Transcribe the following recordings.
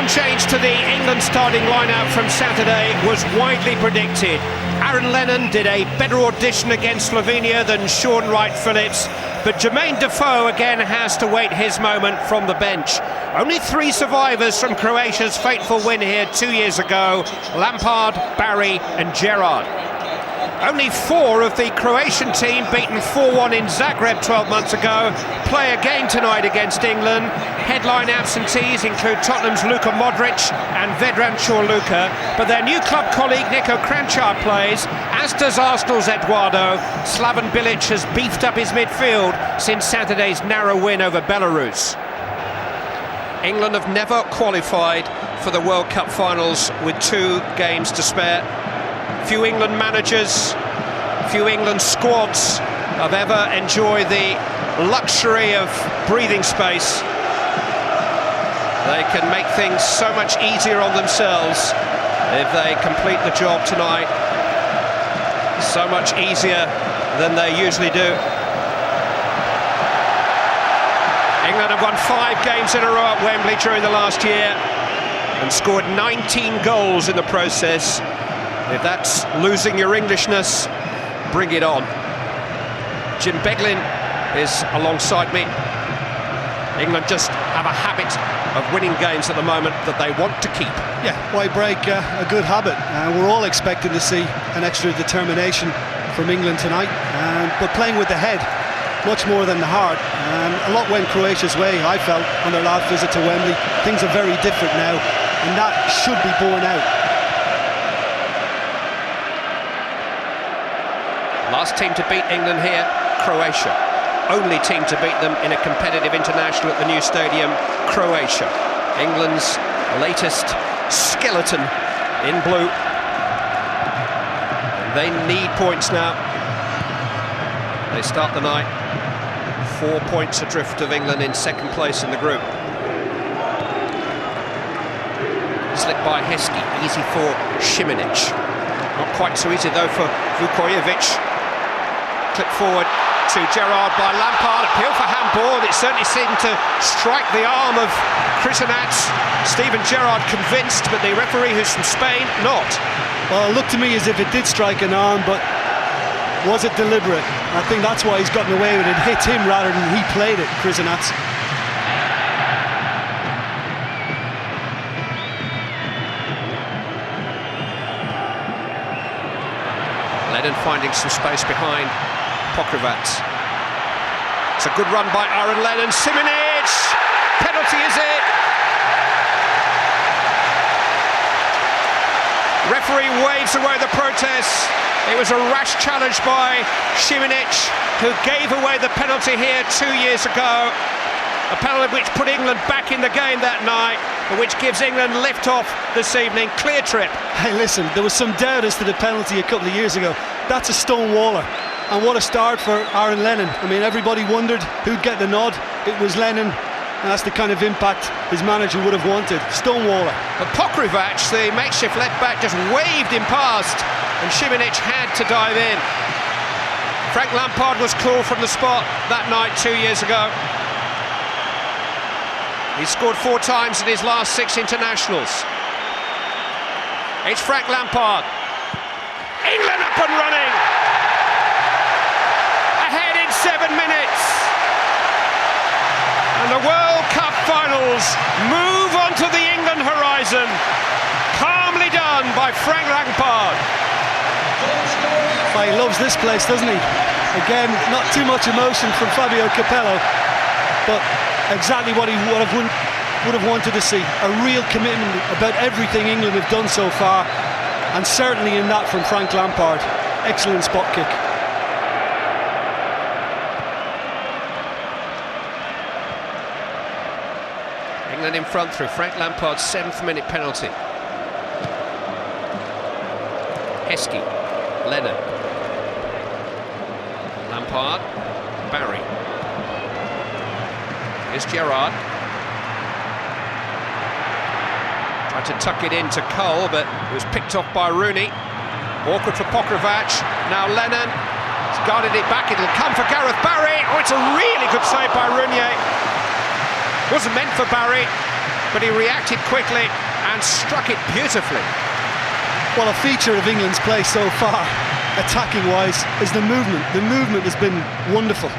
form change to the England starting lineup from Saturday was widely predicted. Aaron Lennon did a better audition against Slovenia than Sean Wright-Phillips, but Jermaine Defoe again has to wait his moment from the bench. Only 3 survivors from Croatia's fateful win here 2 years ago: Lampard, Barry and Gerrard. Only 4 of the Croatian team, beaten 4-1 in Zagreb 12 months ago, play again tonight against England. Headline absentees include Tottenham's Luka Modric and Vedran Čorluka, but their new club colleague Niko Kranjčar plays, as does Arsenal's Eduardo. Slaven Bilic has beefed up his midfield since Saturday's narrow win over Belarus. England have never qualified for the World Cup finals with 2 games to spare. Few England managers, few England squads have ever enjoyed the luxury of breathing space. They can make things so much easier on themselves if they complete the job tonight. So much easier than they usually do. England have won 5 games in a row at Wembley during the last year and scored 19 goals in the process. If that's losing your Englishness, bring it on. Jim Beglin is alongside me. England just have a habit of winning games at the moment that they want to keep. Yeah, why break a good habit? We're all expecting to see an extra determination from England tonight, but playing with the head much more than the heart. A lot went Croatia's way, I felt, on their last visit to Wembley. Things are very different now, and that should be borne out. Last team to beat England here, Croatia. Only team to beat them in a competitive international at the new stadium, Croatia. England's latest skeleton in blue. And they need points now. They start the night 4 points adrift of England in second place in the group. Slipped by Heskey, easy for Šiminić. Not quite so easy though for Vukojevic. Clip forward to Gerrard by Lampard, appeal for handball. It certainly seemed to strike the arm of Križanac. Steven Gerrard convinced, but the referee, who's from Spain, not. Well, it looked to me as if it did strike an arm, but was it deliberate? I think that's why he's gotten away with it. It hit him rather than he played it, Križanac. Lennon finding some space behind Pokrovac. It's a good run by Aaron Lennon. Šiminić! Penalty, is it? Referee waves away the protest. It was a rash challenge by Šiminić, who gave away the penalty here 2 years ago. A penalty which put England back in the game that night, but which gives England lift off this evening. Clear trip. Hey, listen, there was some doubt as to the penalty a couple of years ago. That's a stonewaller. And what a start for Aaron Lennon. I mean, everybody wondered who'd get the nod. It was Lennon, and that's the kind of impact his manager would have wanted. Stonewaller. But Pokrovac, the makeshift left-back, just waved him past, and Šiminić had to dive in. Frank Lampard was cool from the spot that night 2 years ago. He scored 4 times in his last 6 internationals. It's Frank Lampard. England up and running. Ahead in 7 minutes. And the World Cup finals move onto the England horizon. Calmly done by Frank Lampard. He loves this place, doesn't he? Again, not too much emotion from Fabio Capello, but exactly what he would have wanted to see. A real commitment about everything England have done so far, and certainly in that from Frank Lampard. Excellent spot kick. England in front through Frank Lampard's 7th minute penalty. Heskey, Lennon, Lampard, Barry. Here's Gerrard. Tried to tuck it into Cole, but it was picked off by Rooney. Awkward for Pokrovac. Now Lennon. He's guarded it back. It'll come for Gareth Barry. Oh, it's a really good save by Rooney. Wasn't meant for Barry. but he reacted quickly and struck it beautifully. Well, a feature of England's play so far, attacking-wise, is the movement. The movement has been wonderful.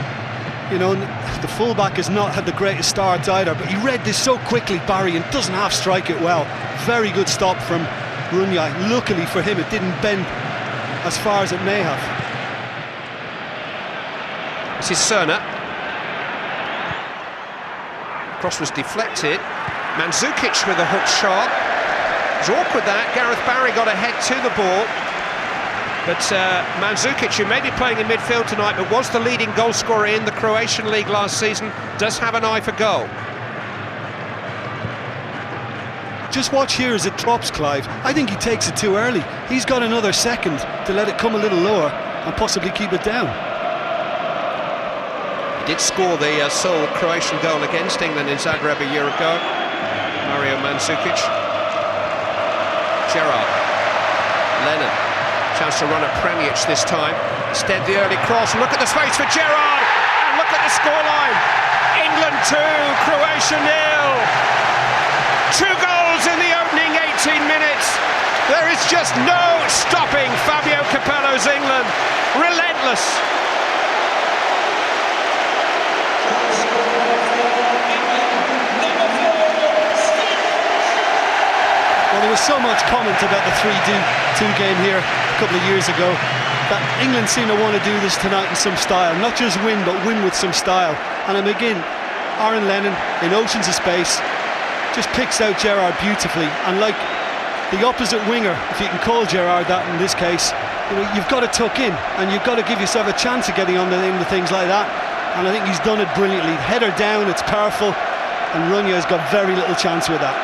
You know, the fullback has not had the greatest start either, but he read this so quickly, Barry, and doesn't half strike it well. Very good stop from Runyai. Luckily for him, it didn't bend as far as it may have. This is Cerner. Cross was deflected. Mandzukic with a hook shot. It was awkward that. Gareth Barry got ahead to the ball. But Mandzukic, who may be playing in midfield tonight, but was the leading goal scorer in the Croatian league last season, does have an eye for goal. Just watch here as it drops, Clive. I think he takes it too early. He's got another second to let it come a little lower and possibly keep it down. He did score the sole Croatian goal against England in Zagreb a year ago. Mario Mandzukic. Gerrard. Lennon. Chance to run at Premic this time. Instead, the early cross. Look at the space for Gerrard. And look at the scoreline. England 2, Croatia 0. 2 goals in the opening 18 minutes. There is just no stopping Fabio Capello's England. Relentless. Well, there was so much comment about the 3-2 game here a couple of years ago that England seem to want to do this tonight in some style. Not just win, but win with some style. And I'm again, Aaron Lennon in oceans of space just picks out Gerrard beautifully. And like the opposite winger, if you can call Gerrard that in this case, you know, you've got to tuck in and you've got to give yourself a chance of getting on into things like that. And I think he's done it brilliantly. Header down, it's powerful, and Runyai's got very little chance with that.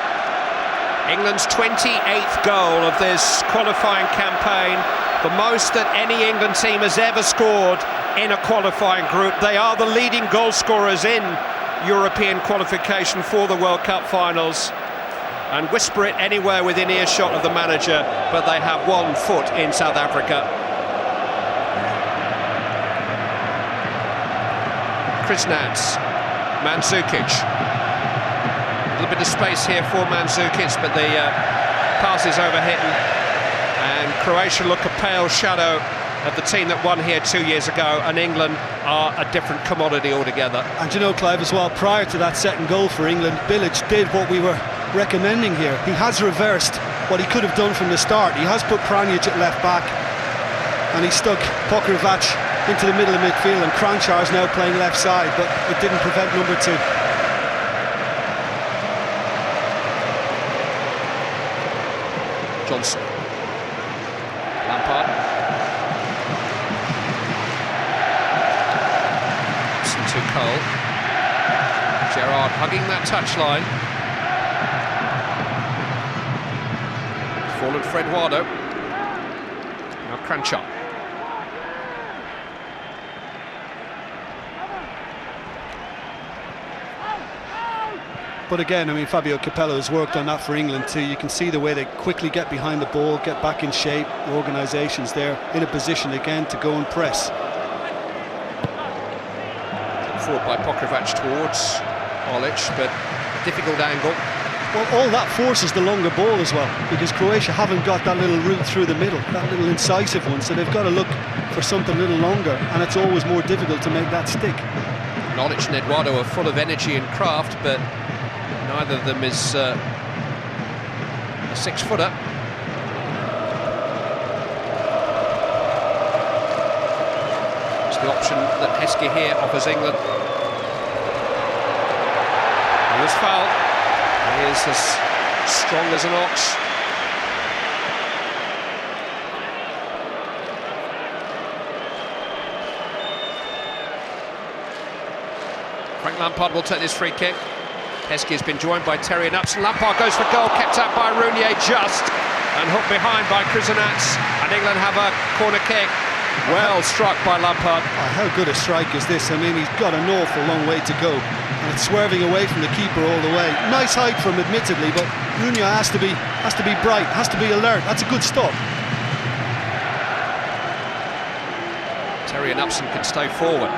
England's 28th goal of this qualifying campaign, the most that any England team has ever scored in a qualifying group. They are the leading goal scorers in European qualification for the World Cup finals. And whisper it anywhere within earshot of the manager, but they have 1 foot in South Africa. Krisnats, Mandzukic. A little bit of space here for Mandzukic, but the pass is overhitten, and Croatia look a pale shadow of the team that won here 2 years ago, and England are a different commodity altogether. And you know, Clive, as well, prior to that second goal for England, Bilic did what we were recommending here. He has reversed what he could have done from the start. He has put Premic at left back, and he stuck Pokrovac into the middle of midfield, and Kranjčar's now playing left side, but it didn't prevent number 2. Johnson. Lampard. Gibson to Cole. Gerrard hugging that touchline. Fallen Fred Wado. Now Kranjčar. But again, I mean, Fabio Capello has worked on that for England too. You can see the way they quickly get behind the ball, get back in shape. The organisation's there in a position again to go and press. Forward by Pokrovac towards Olic, but a difficult angle. Well, all that forces the longer ball as well, because Croatia haven't got that little route through the middle, that little incisive one, so they've got to look for something a little longer, and it's always more difficult to make that stick. Olic and Eduardo are full of energy and craft, but neither of them is a 6-footer. It's the option that Heskey here offers England. He was fouled. He is as strong as an ox. Frank Lampard will take this free kick. Heskey has been joined by Terry and Upson. Lampard goes for goal, kept out by Rooney just, and hooked behind by Krisnats. And England have a corner kick. Well struck by Lampard. Oh, how good a strike is this? I mean, he's got an awful long way to go, and it's swerving away from the keeper all the way. Nice height from him, admittedly, but Rooney has to be bright, has to be alert. That's a good stop. Terry and Upson can stay forward.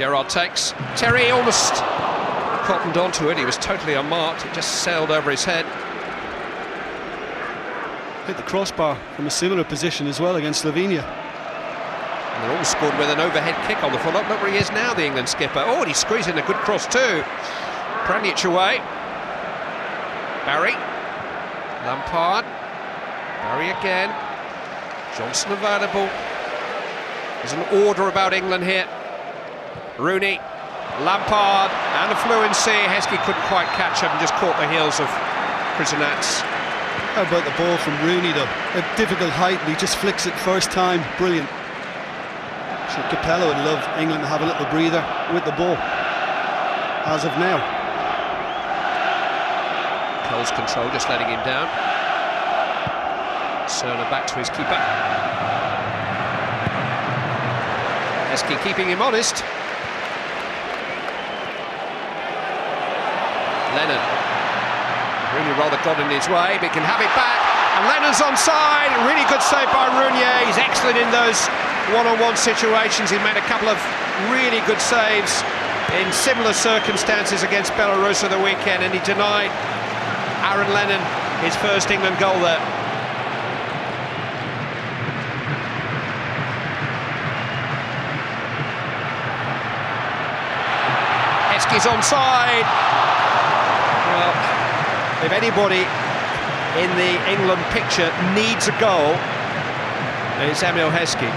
Gerrard takes. Terry almost cottoned onto it. He was totally unmarked. It just sailed over his head. Hit the crossbar from a similar position as well against Slovenia. And they're all scored with an overhead kick on the follow-up. Look where he is now, the England skipper. Oh, and he squeezed in a good cross too. Pranjic away. Barry. Lampard. Barry again. Johnson available. There's an order about England here. Rooney. Lampard. And a fluency. Heskey couldn't quite catch up and just caught the heels of Križinac. How about the ball from Rooney though? A difficult height and he just flicks it first time. Brilliant. So Capello would love England to have a little breather with the ball. As of now. Cole's control, just letting him down. Cerner back to his keeper. Heskey keeping him honest. Lennon. Rooney rather got in his way, but he can have it back. And Lennon's onside. Really good save by Rooney. He's excellent in those one-on-one situations. He made a couple of really good saves in similar circumstances against Belarus at the weekend, and he denied Aaron Lennon his first England goal there. Heskey's onside. Well, if anybody in the England picture needs a goal, it's Emil Heskey.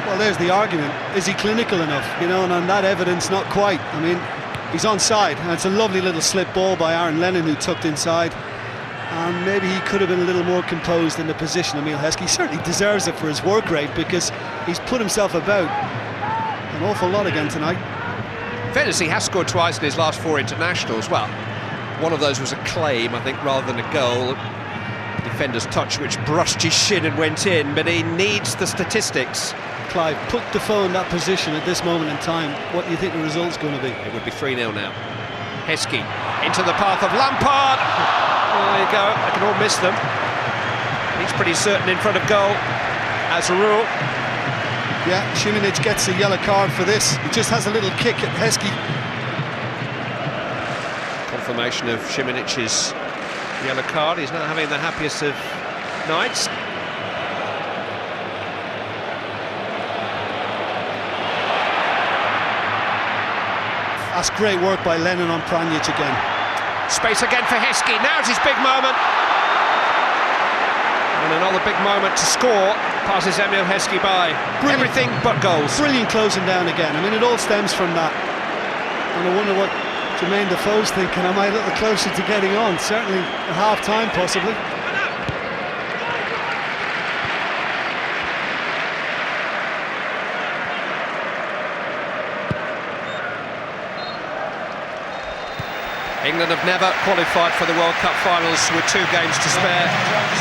Well, there's the argument. Is he clinical enough? You know, and on that evidence, not quite. I mean, he's onside, and it's a lovely little slip ball by Aaron Lennon who tucked inside. And maybe he could have been a little more composed in the position. Emil Heskey certainly deserves it for his work rate because he's put himself about an awful lot again tonight. Fairness, he has scored twice in his last 4 internationals. Well, one of those was a claim, I think, rather than a goal. Defender's touch, which brushed his shin and went in, but he needs the statistics. Clive, put Defoe in that position at this moment in time. What do you think the result's going to be? It would be 3-0 now. Heskey into the path of Lampard. There you go, they can all miss them. He's pretty certain in front of goal, as a rule. Yeah, Šiminić gets a yellow card for this. He just has a little kick at Heskey. Confirmation of Šiminic's yellow card. He's not having the happiest of nights. That's great work by Lennon on Pranjic again. Space again for Heskey. Now's his big moment. And another big moment to score. Passes Emil Heskey by. Brilliant. Everything but goals. Brilliant closing down again. I mean, it all stems from that. And I wonder what Jermaine Defoe's thinking. Am I a little closer to getting on? Certainly at half-time, possibly. England have never qualified for the World Cup finals with 2 games to spare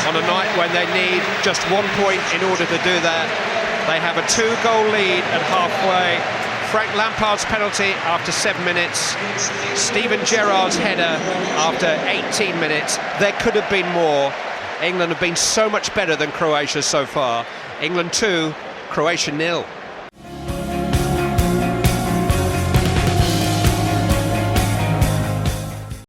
on a night when they need just 1 point in order to do that. They have a 2-goal lead at halfway. Frank Lampard's penalty after 7 minutes. Steven Gerrard's header after 18 minutes. There could have been more. England have been so much better than Croatia so far. England 2, Croatia 0.